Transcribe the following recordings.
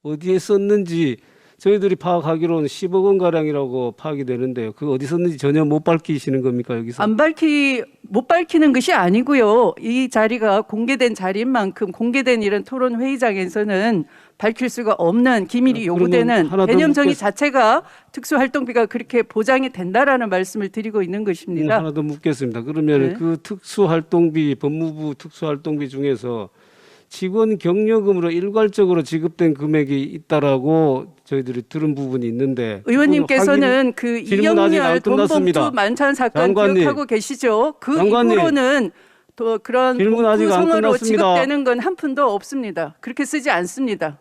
어디에 썼는지 저희들이 파악하기로는 10억 원 가량이라고 파악이 되는데요. 그 어디 썼는지 전혀 못 밝히시는 겁니까 여기서? 못 밝히는 것이 아니고요. 이 자리가 공개된 자리인 만큼 공개된 이런 토론 회의장에서는 밝힐 수가 없는 기밀이 그러면 요구되는 하나 더 개념 정의 자체가 특수활동비가 그렇게 보장이 된다라는 말씀을 드리고 있는 것입니다. 하나 더 묻겠습니다. 그러면 네. 그 특수활동비, 법무부 특수활동비 중에서 직원 격려금으로 일괄적으로 지급된 금액이 있다라고 저희들이 들은 부분이 있는데 의원님께서는 그 질문 아직 안 이영렬 끝났습니다. 돈봉투 만찬 사건 장관님. 기억하고 계시죠? 그 장관님. 이후로는 또 그런 질문 아직 안 봉투성으로 끝났습니다. 지급되는 건 한 푼도 없습니다. 그렇게 쓰지 않습니다.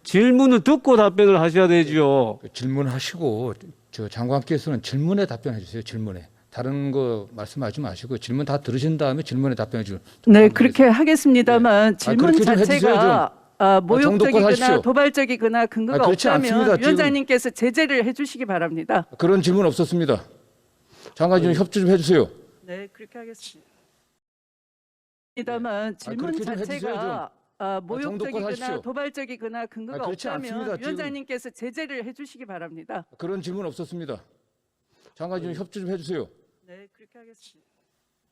질문을 듣고 답변을 하셔야 되죠. 질문하시고 저 장관께서는 질문에 답변해 주세요. 질문에. 다른 거 말씀하지 마시고 질문 다 들으신 다음에 질문에 답변해 주세요. 네, 그렇게 하겠습니다만 네. 질문 그렇게 좀 해주세요, 자체가 정도껏 모욕적이거나 하십시오. 도발적이거나 근거가 그렇지 않습니다. 없다면 지금. 위원장님께서 제재를 해주시기 바랍니다. 그런 질문 없었습니다. 장관님 좀 협조 좀 해주세요. 네, 그렇게 하겠습니다. 입니다만 질문 그렇게 좀 해주세요, 자체가 정도껏 모욕적이거나 하십시오. 도발적이거나 근거가 그렇지 없다면 않습니다. 지금. 위원장님께서 제재를 해주시기 바랍니다. 그런 질문 없었습니다. 장관님 좀 협조 좀 해주세요. 네, 그렇게 하겠습니다.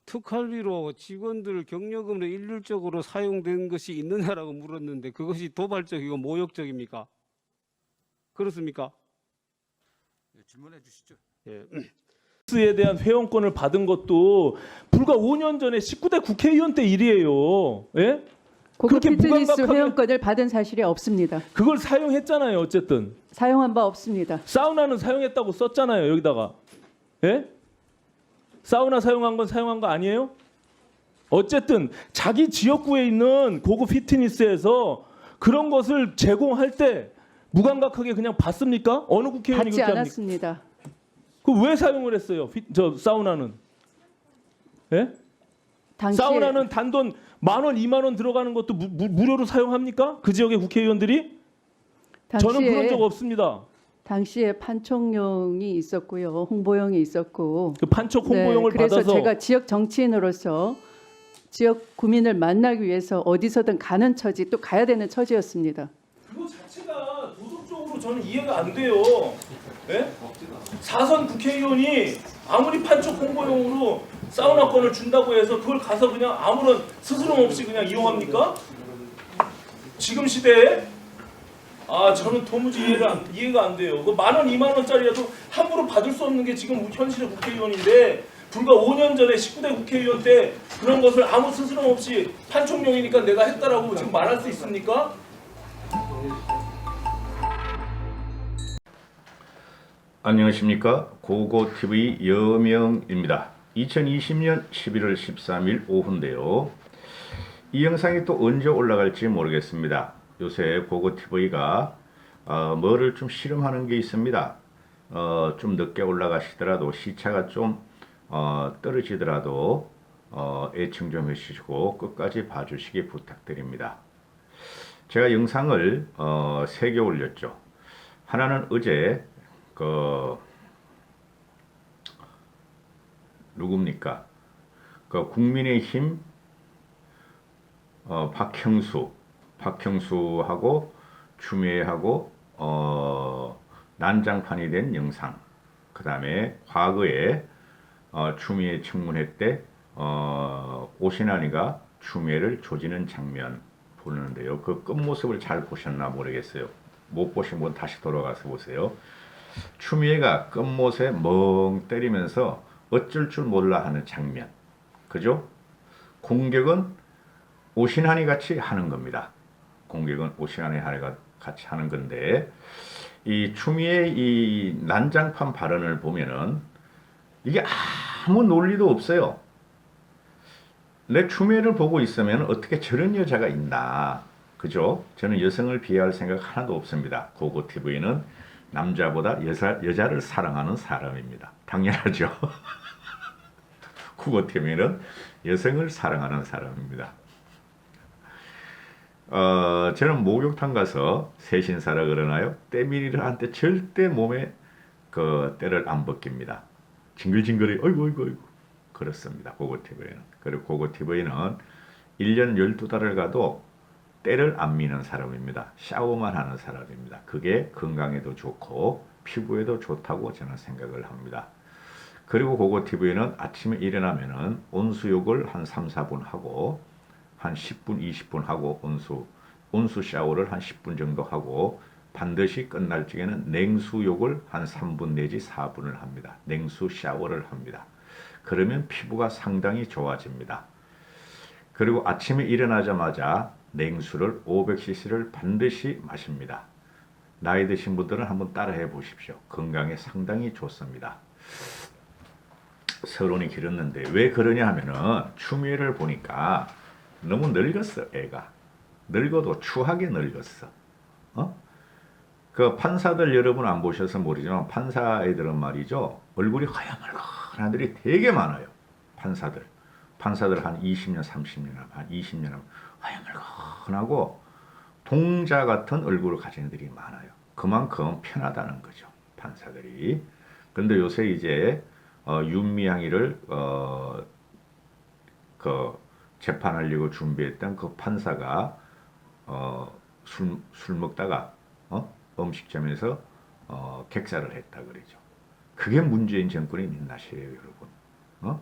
특활비로 직원들 격려금으로 일률적으로 사용된 것이 있느냐라고 물었는데 그것이 도발적이고 모욕적입니까? 그렇습니까? 질문해 주시죠. 예. 에 대한 회원권을 받은 것도 불과 5년 전에 19대 국회의원 때 일이에요. 예? 고급 그렇게 피트니스 무감각하게- 회원권을 받은 사실이 없습니다. 그걸 사용했잖아요. 어쨌든 사용한 바 없습니다. 사우나는 사용했다고 썼잖아요. 여기다가. 예? 사우나 사용한 건 사용한 거 아니에요? 어쨌든 자기 지역구에 있는 고급 피트니스에서 그런 것을 제공할 때 무감각하게 그냥 받습니까? 어느 국회의원이 받지 그렇게 합니까? 않았습니다. 그 왜 사용을 했어요? 저 사우나는? 예? 당시에 사우나는 단돈 10,000원, 20,000원 들어가는 것도 무료로 사용합니까? 그 지역의 국회의원들이? 저는 그런 적 없습니다. 당시에 판촉용이 있었고요, 홍보용이 있었고. 그 판촉 홍보용을 그래서 받아서 제가 지역 정치인으로서 지역 구민을 만나기 위해서 어디서든 가는 처지, 또 가야 되는 처지였습니다. 그거 자체가 도덕적으로 저는 이해가 안 돼요. 예? 4선 국회의원이 아무리 판촉 홍보용으로 사우나권을 준다고 해서 그걸 가서 그냥 아무런 스스럼 없이 그냥 이용합니까? 지금 시대에 저는 도무지 이해가 안 돼요. 그 10,000원, 20,000원짜리라도 함부로 받을 수 없는 게 지금 현실의 국회의원인데 불과 5년 전에 19대 국회의원 때 그런 것을 아무 스스럼 없이 판촉용이니까 내가 했다라고 지금 말할 수 있습니까? 안녕하십니까. 고고TV 여명입니다. 2020년 11월 13일 오후인데요. 이 영상이 또 언제 올라갈지 모르겠습니다. 요새 고고TV가 뭐를 좀 실험하는 게 있습니다. 좀 늦게 올라가시더라도 시차가 좀 떨어지더라도 애청 좀 해주시고 끝까지 봐주시기 부탁드립니다. 제가 영상을 3개 올렸죠. 하나는 어제 누굽니까? 국민의힘 박형수하고 추미애하고 난장판이 된 영상. 그 다음에 과거에 추미애 청문회 때 오신환이가 추미애를 조지는 장면 보는데요. 그 끝모습을 잘 보셨나 모르겠어요. 못 보신 분 다시 돌아가서 보세요. 추미애가 끝못에 멍 때리면서 어쩔 줄 몰라 하는 장면. 그죠? 공격은 오신환이 같이 하는 겁니다. 공격은 오신환이 같이 하는 건데, 이 추미애 이 난장판 발언을 보면은 이게 아무 논리도 없어요. 내 추미애를 보고 있으면 어떻게 저런 여자가 있나. 그죠? 저는 여성을 비하할 생각 하나도 없습니다. 고고TV는 남자보다 여자를 사랑하는 사람입니다. 당연하죠. 고고TV는 여성을 사랑하는 사람입니다. 저는 목욕탕 가서 세신사라 그러나요? 때밀이를 한때 절대 몸에 그 때를 안 벗깁니다. 징글징글이 어이구 그렇습니다. 고고TV는. 그리고 고고TV는 1년 12달을 가도 때를 안 미는 사람입니다. 샤워만 하는 사람입니다. 그게 건강에도 좋고 피부에도 좋다고 저는 생각을 합니다. 그리고 고고TV는 아침에 일어나면은 온수욕을 한 3, 4분 하고 한 10분, 20분 하고 온수 샤워를 한 10분 정도 하고 반드시 끝날 적에는 냉수욕을 한 3분 내지 4분을 합니다. 냉수 샤워를 합니다. 그러면 피부가 상당히 좋아집니다. 그리고 아침에 일어나자마자 냉수를 500cc를 반드시 마십니다. 나이 드신 분들은 한번 따라해 보십시오. 건강에 상당히 좋습니다. 서론이 길었는데 왜 그러냐 하면은 추미애를 보니까 너무 늙었어. 애가 늙어도 추하게 늙었어. 그 판사들 여러분 안 보셔서 모르지만 판사 애들은 말이죠, 얼굴이 하얀말간한 애들이 되게 많아요. 판사들 한 20년 30년 한 20년 하얀말간하고 동자 같은 얼굴을 가진 애들이 많아요. 그만큼 편하다는 거죠, 판사들이. 근데 요새 이제 윤미향이를 그 재판하려고 준비했던 그 판사가 술 먹다가 음식점에서 객사를 했다 그러죠. 그게 문재인 정권의 민낯이에요, 여러분.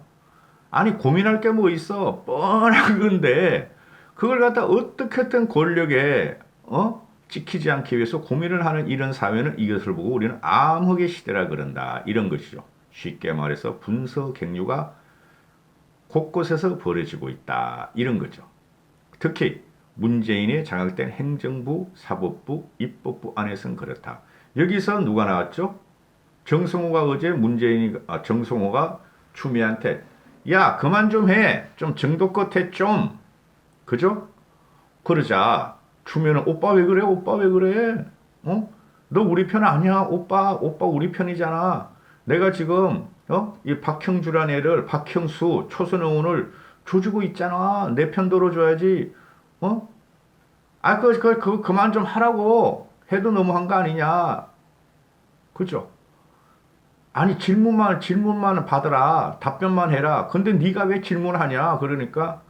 아니 고민할 게 뭐 있어? 뻔한 건데 그걸 갖다 어떻게든 권력에 찍히지 않기 위해서 고민을 하는 이런 사회는 이것을 보고 우리는 암흑의 시대라 그런다, 이런 것이죠. 쉽게 말해서 분서객류가 곳곳에서 벌어지고 있다, 이런 거죠. 특히 문재인의 장악된 행정부, 사법부, 입법부 안에서는 그렇다. 여기서 누가 나왔죠? 정성호가 어제 정성호가 추미애한테 야 그만 좀 해, 좀 정도껏 해 좀, 그죠? 그러자 추미애는 오빠 왜 그래? 오빠 왜 그래? 너 우리 편 아니야? 오빠 우리 편이잖아. 내가 지금 이 박형주란 애를, 박형수, 초선의원을 조지고 있잖아. 내 편 들어줘야지. 그만 좀 하라고. 해도 너무한 거 아니냐. 그죠? 아니 질문만 받으라. 답변만 해라. 근데 네가 왜 질문하냐. 그러니까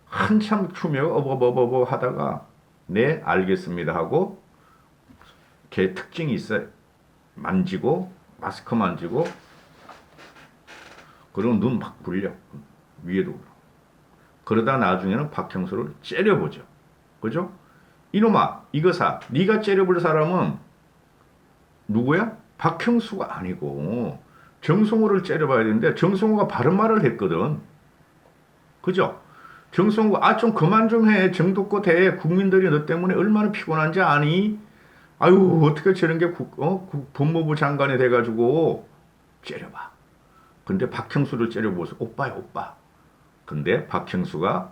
한참 추미애가 어버버버버 하다가 네 알겠습니다 하고, 걔 특징이 있어요. 만지고 마스크 만지고 그리고 눈 막 굴려. 위에도. 그러다 나중에는 박형수를 째려보죠. 그죠? 이놈아, 이거사, 네가 째려볼 사람은 누구야? 박형수가 아니고 정성호를 째려봐야 되는데 정성호가 바른 말을 했거든. 그죠? 정성호가 좀 그만 좀 해. 정도껏 해. 국민들이 너 때문에 얼마나 피곤한지 아니? 아유, 어떻게 저런 게 법무부 장관이 돼가지고 째려봐. 근데 박형수를 째려보서 오빠야 오빠. 근데 박형수가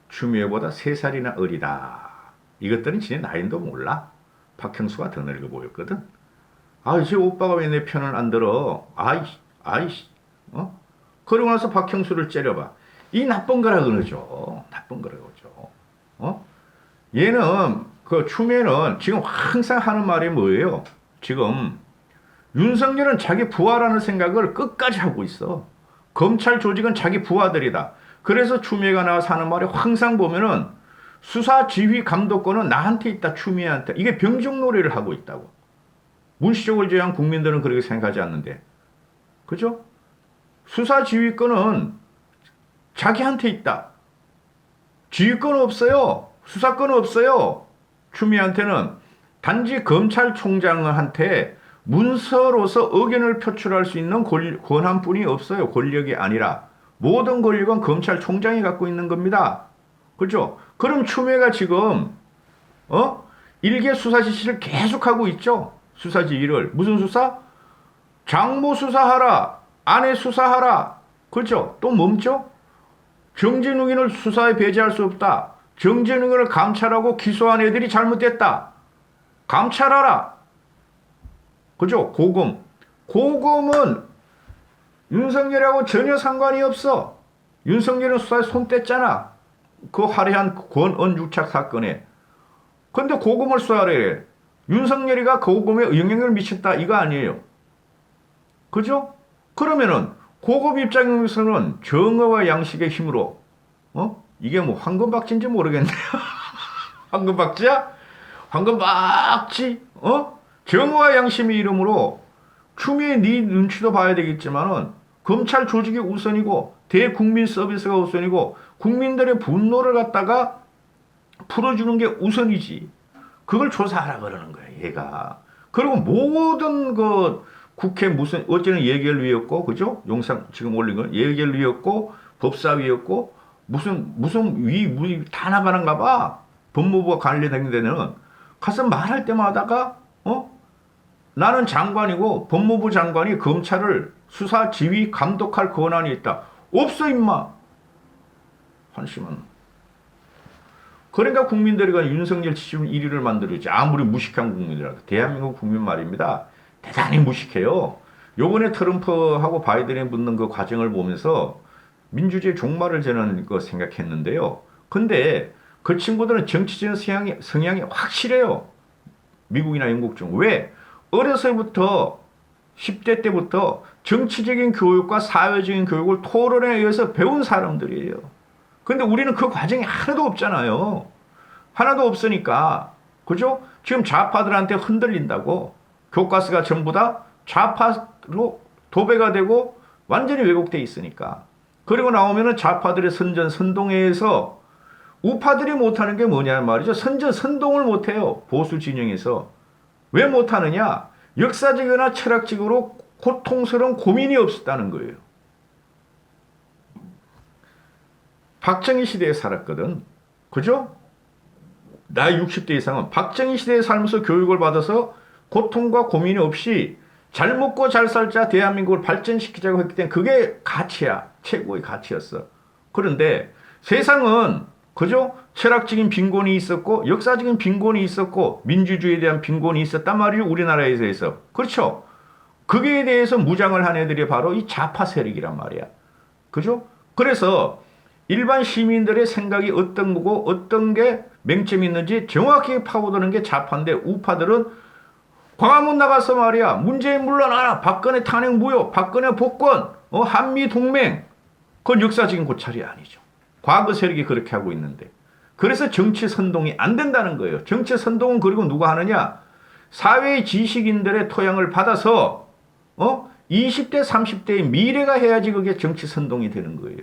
추미애보다 3살이나 어리다. 이것들은 지 나이도 몰라. 박형수가 더 늙어 보였거든. 제 오빠가 왜 내 편을 안 들어? 그러고 나서 박형수를 째려봐. 이 나쁜 거라 그러죠. 나쁜 거라 그러죠. 얘는 그 추미애는 지금 항상 하는 말이 뭐예요? 지금 윤석열은 자기 부하라는 생각을 끝까지 하고 있어. 검찰 조직은 자기 부하들이다. 그래서 추미애가 나와서 하는 말이 항상 보면은 수사 지휘 감독권은 나한테 있다, 추미애한테. 이게 병정놀이를 하고 있다고. 문시적을 제외한 국민들은 그렇게 생각하지 않는데. 그죠? 수사 지휘권은 자기한테 있다. 지휘권 없어요. 수사권 없어요. 추미애한테는 단지 검찰총장한테 문서로서 의견을 표출할 수 있는 권한뿐이 없어요. 권력이 아니라. 모든 권력은 검찰총장이 갖고 있는 겁니다. 그렇죠? 그럼 추미애가 지금 일개 수사 지시를 계속하고 있죠. 수사 지휘를. 무슨 수사? 장모 수사하라. 아내 수사하라. 그렇죠? 또 뭡죠? 정진욱이를 수사에 배제할 수 없다. 정진욱을 감찰하고 기소한 애들이 잘못됐다. 감찰하라. 그죠? 고검은 윤석열하고 전혀 상관이 없어. 윤석열은 수사에 손 뗐잖아. 그 화려한 권언유착 사건에. 근데 고검을 수사하래. 윤석열이가 고검에 영향을 미쳤다, 이거 아니에요. 그죠? 그러면은 고검 입장에서는 정의와 양식의 힘으로 이게 뭐 황금박쥐인지 모르겠네요. 황금박쥐야? 황금박쥐? 정의와 양심의 이름으로 추미애 네 눈치도 봐야 되겠지만은 검찰 조직이 우선이고 대국민 서비스가 우선이고 국민들의 분노를 갖다가 풀어주는 게 우선이지. 그걸 조사하라 그러는 거야, 얘가. 그리고 모든 그 국회 무슨 어제는 예결위였고, 그죠? 영상 지금 올린 건 예결위였고, 법사위였고, 무슨 위 다 나가는가 봐. 법무부가 관련된 데는 가서 말할 때마다가 나는 장관이고 법무부 장관이 검찰을 수사 지휘 감독할 권한이 있다. 없어 임마. 한심한. 그러니까 국민들이 윤석열 지지율 1위를 만들었지. 아무리 무식한 국민이라도. 대한민국 국민 말입니다. 대단히 무식해요. 요번에 트럼프하고 바이든이 붙는 그 과정을 보면서 민주주의 종말을 저는 생각했는데요. 근데 그 친구들은 정치적인 성향이 확실해요. 미국이나 영국 중. 왜? 어려서부터 10대 때부터 정치적인 교육과 사회적인 교육을 토론에 의해서 배운 사람들이에요. 근데 우리는 그 과정이 하나도 없잖아요. 하나도 없으니까. 그죠? 지금 좌파들한테 흔들린다고. 교과서가 전부 다 좌파로 도배가 되고 완전히 왜곡돼 있으니까. 그리고 나오면은 좌파들의 선전 선동에 의해서 우파들이 못하는 게 뭐냐 말이죠. 선전 선동을 못해요. 보수 진영에서. 왜 못하느냐? 역사적이나 철학적으로 고통스러운 고민이 없었다는 거예요. 박정희 시대에 살았거든. 그죠? 나이 60대 이상은 박정희 시대에 살면서 교육을 받아서 고통과 고민이 없이 잘 먹고 잘 살자 대한민국을 발전시키자고 했기 때문에 그게 가치야. 최고의 가치였어. 그런데 세상은 그죠? 철학적인 빈곤이 있었고 역사적인 빈곤이 있었고 민주주의에 대한 빈곤이 있었단 말이죠. 우리나라에서. 그렇죠? 거기에 대해서 무장을 한 애들이 바로 이 좌파 세력이란 말이야. 그죠? 그래서 일반 시민들의 생각이 어떤 거고 어떤 게 맹점이 있는지 정확히 파고드는 게 좌파인데 우파들은 광화문 나가서 말이야. 문재인 물러나라. 박근혜 탄핵 무효. 박근혜 복권. 한미 동맹. 그건 역사적인 고찰이 아니죠. 과거 세력이 그렇게 하고 있는데. 그래서 정치 선동이 안 된다는 거예요. 정치 선동은 그리고 누가 하느냐? 사회 지식인들의 토양을 받아서 20대 30대의 미래가 해야지 그게 정치 선동이 되는 거예요.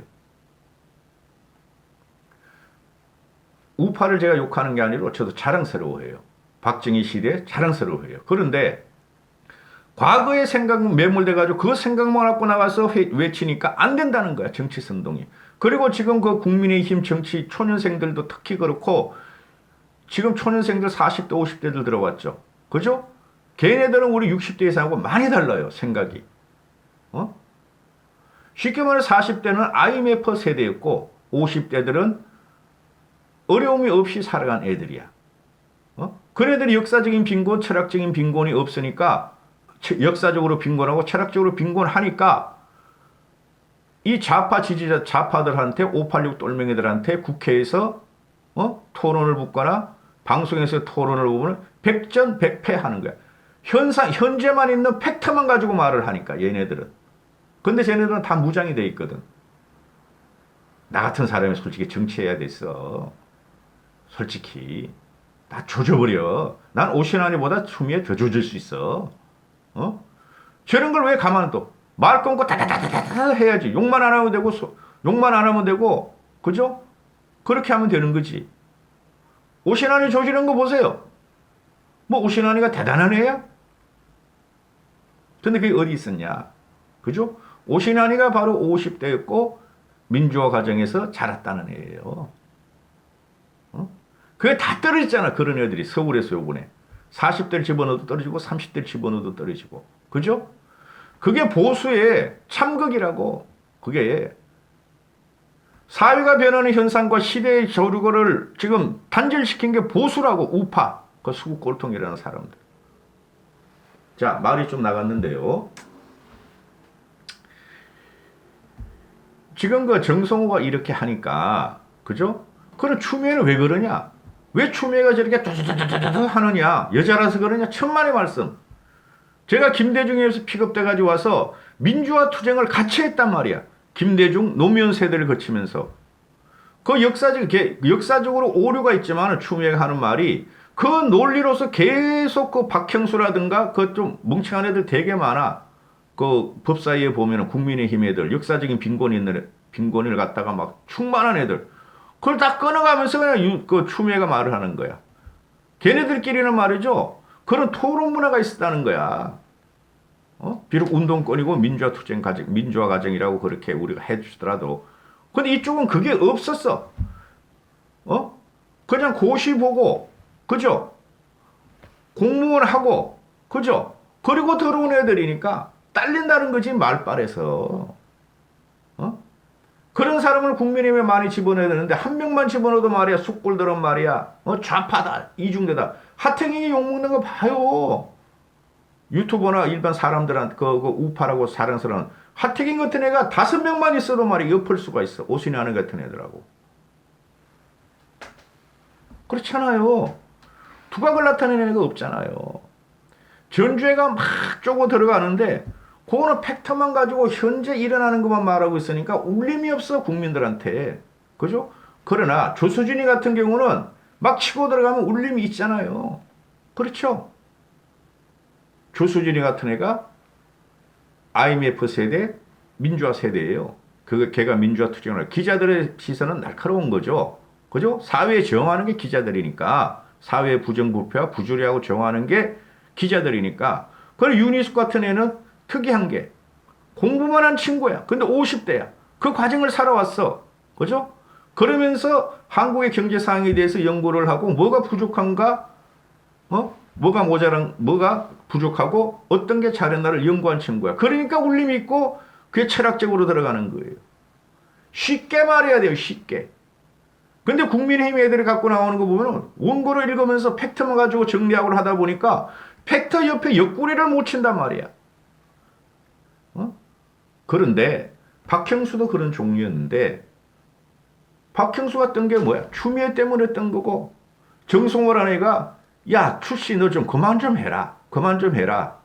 우파를 제가 욕하는 게 아니라 저도 자랑스러워해요. 박정희 시대에 자랑스러워해요. 그런데 과거의 생각만 매몰돼가지고 그 생각만 갖고 나가서 외치니까 안 된다는 거야. 정치 선동이. 그리고 지금 그 국민의힘 정치 초년생들도 특히 그렇고 지금 초년생들 40대 50대들 들어왔죠. 그죠? 걔네들은 우리 60대 이상하고 많이 달라요. 생각이. 쉽게 말해 40대는 IMF 세대였고 50대들은 어려움이 없이 살아간 애들이야. 그네들이 역사적인 빈곤, 철학적인 빈곤이 없으니까 역사적으로 빈곤하고 철학적으로 빈곤하니까 이 좌파 지지자 좌파들한테 586 똘맹이들한테 국회에서 토론을 붙거나 방송에서 토론을 보면 백전백패하는 거야. 현재만 있는 팩트만 가지고 말을 하니까 얘네들은. 근데 쟤네들은 다 무장이 돼 있거든. 나 같은 사람이 솔직히 정치해야 됐어. 솔직히 나 조져버려. 난 오신환이보다 추미애 더 조질 수 있어. 저런 걸 왜 가만 둬? 말 끊고 다다다다다 해야지. 욕만 안 하면 되고 욕만 안 하면 되고 그죠? 그렇게 하면 되는 거지. 오신환이 조지는 거 보세요. 뭐 오신환이가 대단한 애야? 근데 그게 어디 있었냐? 그죠? 오신환이가 바로 50대였고 민주화 과정에서 자랐다는 애예요. 그게 다 떨어졌잖아. 그런 애들이 서울에서 요번에 40대를 집어넣어도 떨어지고 30대를 집어넣어도 떨어지고. 그죠? 그게 보수의 참극이라고. 그게 사회가 변하는 현상과 시대의 조류거를 지금 단절시킨 게 보수라고. 우파. 그 수국 꼴통이라는 사람들. 자, 말이 좀 나갔는데요. 지금 그 정성호가 이렇게 하니까 그죠? 그럼 추미애는 왜 그러냐? 왜 추미애가 저렇게 두두두두두 하느냐? 여자라서 그러냐? 천만의 말씀. 제가 김대중에서 픽업돼가지고 와서 민주화 투쟁을 같이 했단 말이야. 김대중 노무현 세대를 거치면서. 그 역사적으로 오류가 있지만 추미애가 하는 말이 그 논리로서 계속 그 박형수라든가 그 좀 멍청한 애들 되게 많아. 그 법사위에 보면은 국민의힘 애들 역사적인 빈곤을 갖다가 막 충만한 애들 그걸 다 끊어가면서 그냥 그 추미애가 말을 하는 거야. 걔네들끼리는 말이죠. 그런 토론 문화가 있었다는 거야. 비록 운동권이고 민주화 과정이라고 그렇게 우리가 해주시더라도. 근데 이쪽은 그게 없었어. 그냥 고시 보고, 그죠? 공무원 하고, 그죠? 그리고 들어온 애들이니까 딸린다는 거지, 말빨에서. 그런 사람을 국민의힘에 많이 집어넣어야 되는데, 한 명만 집어넣어도 말이야, 쑥골들은 말이야, 좌파다, 이중대다. 하태경이 욕먹는 거 봐요. 유튜버나 일반 사람들한테, 그 우파라고 사랑스러운 하태경 같은 애가 5명만 있어도 말이야, 엿을 수가 있어. 오신환 같은 애들하고. 그렇잖아요. 두각을 나타내는 애가 없잖아요. 전주애가 막 쪼고 들어가는데 그거는 팩트만 가지고 현재 일어나는 것만 말하고 있으니까 울림이 없어 국민들한테. 그죠? 그러나 조수진이 같은 경우는 막 치고 들어가면 울림이 있잖아요. 그렇죠? 조수진이 같은 애가 IMF 세대, 민주화 세대예요. 걔가 민주화 투쟁을 기자들의 시선은 날카로운 거죠. 그죠? 사회에 저항하는 게 기자들이니까. 사회의 부정부패와 부조리하고 저항하는 게 기자들이니까. 그리고 유니스 같은 애는 특이한 게 공부만 한 친구야. 근데 50대야. 그 과정을 살아왔어. 그죠? 그러면서 한국의 경제 상황에 대해서 연구를 하고 뭐가 부족한가? 뭐가 부족하고 어떤 게 잘했나를 연구한 친구야. 그러니까 울림이 있고 그게 철학적으로 들어가는 거예요. 쉽게 말해야 돼요. 쉽게. 근데 국민의힘 애들이 갖고 나오는 거 보면 원고를 읽으면서 팩트만 가지고 정리하고 하다 보니까 팩트 옆에 옆구리를 못 친단 말이야. 그런데 박형수도 그런 종류였는데 박형수가 뜬 게 뭐야? 추미애 때문에 뜬 거고 정성호라는 애가 야 추씨 너 좀 그만 좀 해라. 그만 좀 해라.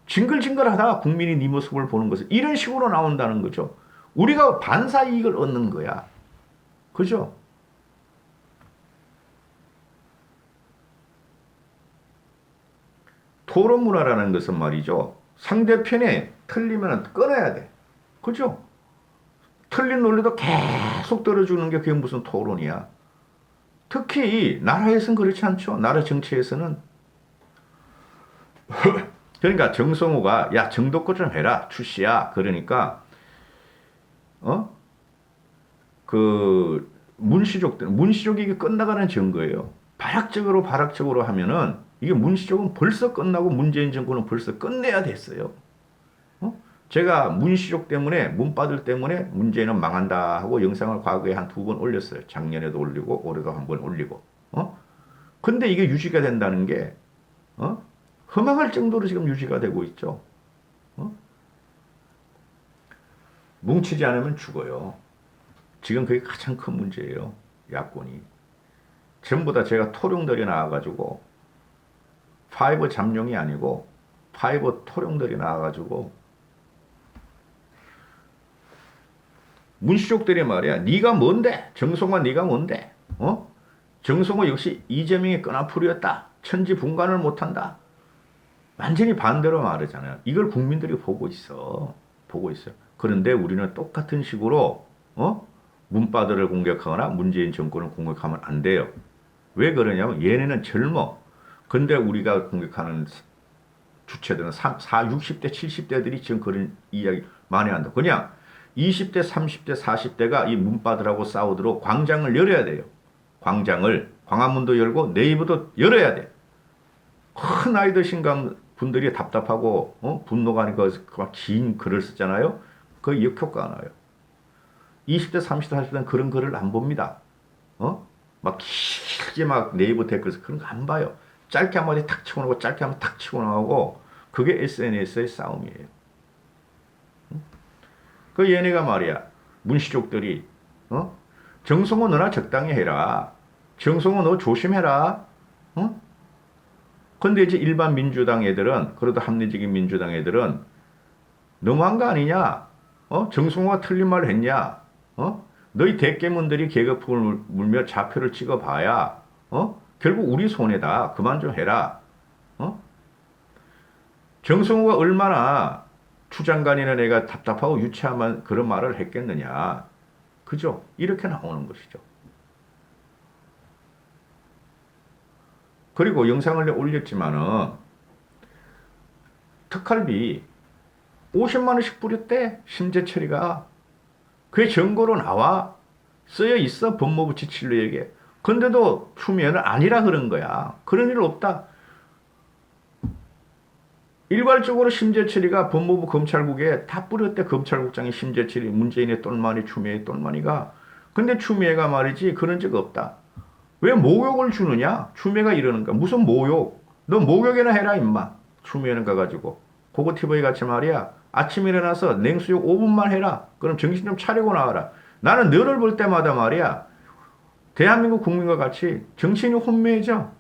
징글징글하다가 국민이 네 모습을 보는 것을 이런 식으로 나온다는 거죠. 우리가 반사 이익을 얻는 거야. 그죠? 토론 문화라는 것은 말이죠. 상대편에 틀리면 끊어야 돼. 그죠? 틀린 논리도 계속 들어주는 게 그게 무슨 토론이야. 특히 나라에서는 그렇지 않죠. 나라 정치에서는. 그러니까 정성호가 야 정도껏 좀 해라 출시야. 그러니까 그 문시족이 이게 끝나가는 증거예요. 발악적으로 하면은 이게 문시족은 벌써 끝나고 문재인 정권은 벌써 끝내야 됐어요. 제가 문시족 때문에 문바들 때문에 문재인은 망한다 하고 영상을 과거에 한 2번 올렸어요. 작년에도 올리고 올해도 한 번 올리고. 근데 이게 유지가 된다는 게 허망할 정도로 지금 유지가 되고 있죠. 뭉치지 않으면 죽어요. 지금 그게 가장 큰 문제예요. 야권이. 전부 다 제가 토룡들이 나와가지고 파이버 잠룡이 아니고 파이버 토룡들이 나와가지고 문시족들이 말이야. 네가 뭔데? 정성호 네가 뭔데? 정성호 역시 이재명의 끈앞풀이였다. 천지분간을 못한다. 완전히 반대로 말하잖아요. 이걸 국민들이 보고 있어. 보고 있어요. 그런데 우리는 똑같은 식으로 문바들을 공격하거나 문재인 정권을 공격하면 안 돼요. 왜 그러냐면 얘네는 젊어. 근데 우리가 공격하는 주체들은 60대, 70대들이 지금 그런 이야기 많이 한다. 그냥 20대, 30대, 40대가 이 문바들하고 싸우도록 광장을 열어야 돼요. 광화문도 열고 네이버도 열어야 돼. 큰 나이 드신 분들이 답답하고 분노가 하니까 막 긴 글을 쓰잖아요. 그 역효과가 나요. 20대, 30대, 40대는 그런 글을 안 봅니다. 막 길게 막 네이버 댓글에서 그런 거 안 봐요. 짧게 한마디 탁 치고 나오고 짧게 한마디 탁 치고 나오고 그게 SNS의 싸움이에요. 그 얘네가 말이야. 문시족들이 정성호 너나 적당히 해라. 정성호 너 조심해라. 근데 이제 일반 민주당 애들은 그래도 합리적인 민주당 애들은 너무한 거 아니냐? 정성호가 틀린 말 했냐? 너희 대깨문들이 계급품을 물며 좌표를 찍어봐야 결국 우리 손해다. 그만 좀 해라. 정성호가 얼마나 추장관이라는 애가 답답하고 유치한 그런 말을 했겠느냐. 그죠? 이렇게 나오는 것이죠. 그리고 영상을 올렸지만은 특활비 50만 원씩 뿌렸대. 심재철이가. 그게 증거로 나와. 쓰여 있어. 법무부 지칠료에게. 근데도 추미애는 아니라 그런 거야. 그런 일 없다. 일괄적으로 심재철이가 법무부 검찰국에 다 뿌렸대. 검찰국장이 심재철이, 문재인의 똘마니, 추미애의 똘마니가. 근데 추미애가 말이지 그런 적 없다. 왜 모욕을 주느냐? 추미애가 이러는가. 무슨 모욕? 너 목욕이나 해라 임마. 추미애는 가가지고. 고고티브이 같이 말이야. 아침에 일어나서 냉수욕 5분만 해라. 그럼 정신 좀 차리고 나와라. 나는 너를 볼 때마다 말이야. 대한민국 국민과 같이 정신이 혼미해져.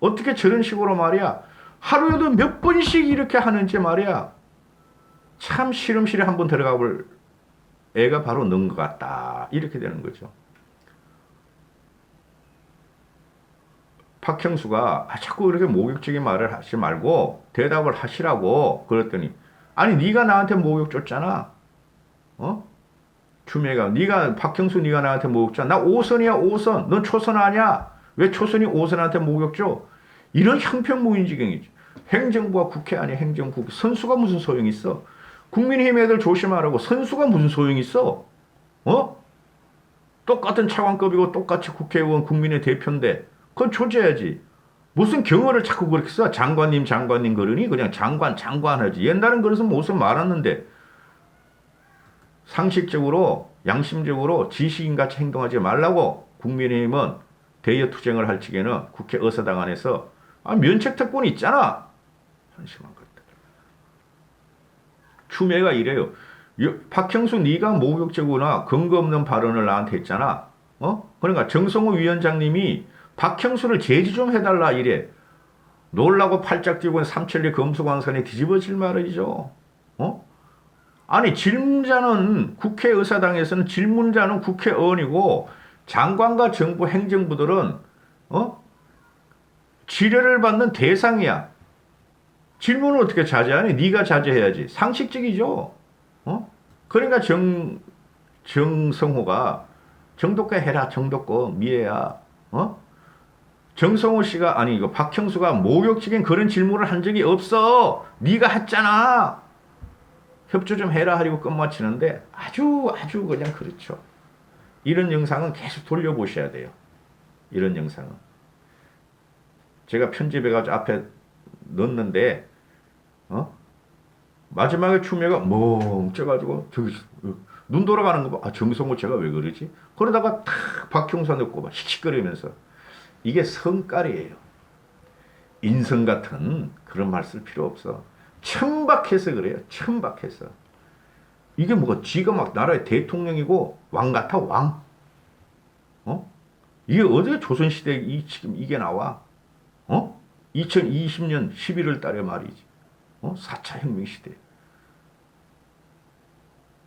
어떻게 저런 식으로 말이야. 하루에도 몇 번씩 이렇게 하는지 말이야. 참 실험실에 한번 들어가 볼 애가 바로 넌 것 같다. 이렇게 되는 거죠. 박형수가 자꾸 그렇게 모욕적인 말을 하지 말고 대답을 하시라고 그랬더니 아니 네가 나한테 모욕 줬잖아. 추미애가 네가 박형수 네가 나한테 모욕 줬잖아. 나 5선이야 5선. 넌 초선 아니야. 왜 초선이 5선한테 모욕 줘? 이런 형평무인지경이지. 행정부와 국회 아니야. 행정부. 선수가 무슨 소용이 있어? 국민의힘 애들 조심하라고. 선수가 무슨 소용이 있어? 똑같은 차관급이고 똑같이 국회의원 국민의 대표인데 그건 조져야지. 무슨 경어를 자꾸 그렇게 써? 장관님 그러니 그냥 장관 하지. 옛날엔 그래서 무슨 말았는데 상식적으로 양심적으로 지식인같이 행동하지 말라고 국민의힘은 대여 투쟁을 할 적에는 국회 의사당 안에서 면책 특권이 있잖아. 한심한 것들. 추미애가 이래요. 박형수 네가 모욕적이거나 근거 없는 발언을 나한테 했잖아. 그러니까 정성호 위원장님이 박형수를 제지 좀 해달라 이래. 놀라고 팔짝 뛰고 삼천리 검수광선에 뒤집어질 말이죠. 아니 질문자는 국회의사당에서는 질문자는 국회의원이고 장관과 정부 행정부들은 지뢰를 받는 대상이야. 질문을 어떻게 자제하니? 네가 자제해야지. 상식적이죠. 그러니까 정성호가 정도껏 해라. 정도껏 미애야. 정성호 씨가 아니 이거 박형수가 모욕적인 그런 질문을 한 적이 없어. 네가 했잖아. 협조 좀 해라 하고 끝마치는데 아주 그냥 그렇죠. 이런 영상은 계속 돌려보셔야 돼요. 이런 영상은. 제가 편집해가지고 앞에 넣었는데 마지막에 추미애가 멍쪄가지고 저기 눈 돌아가는 거 봐. 정성호 제가 왜 그러지? 그러다가 탁 박형수 넣고 막 씩씩거리면서 이게 성깔이에요. 인성 같은 그런 말 쓸 필요 없어. 천박해서 그래요. 천박해서. 이게 뭐가 지가 막 나라의 대통령이고 왕 같아 왕. 이게 어디에 조선시대에 지금 이게 나와? 2020년 11월 달에 말이지. 4차 혁명 시대.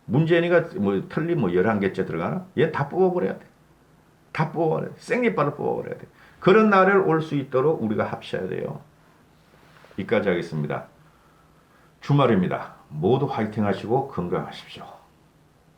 문재인이가 틀린 11개째 들어가나? 얘 다 뽑아버려야 돼. 다 뽑아버려야 돼. 생리발을 뽑아버려야 돼. 그런 날을 올 수 있도록 우리가 합쳐야 돼요. 여기까지 하겠습니다. 주말입니다. 모두 화이팅 하시고 건강하십시오.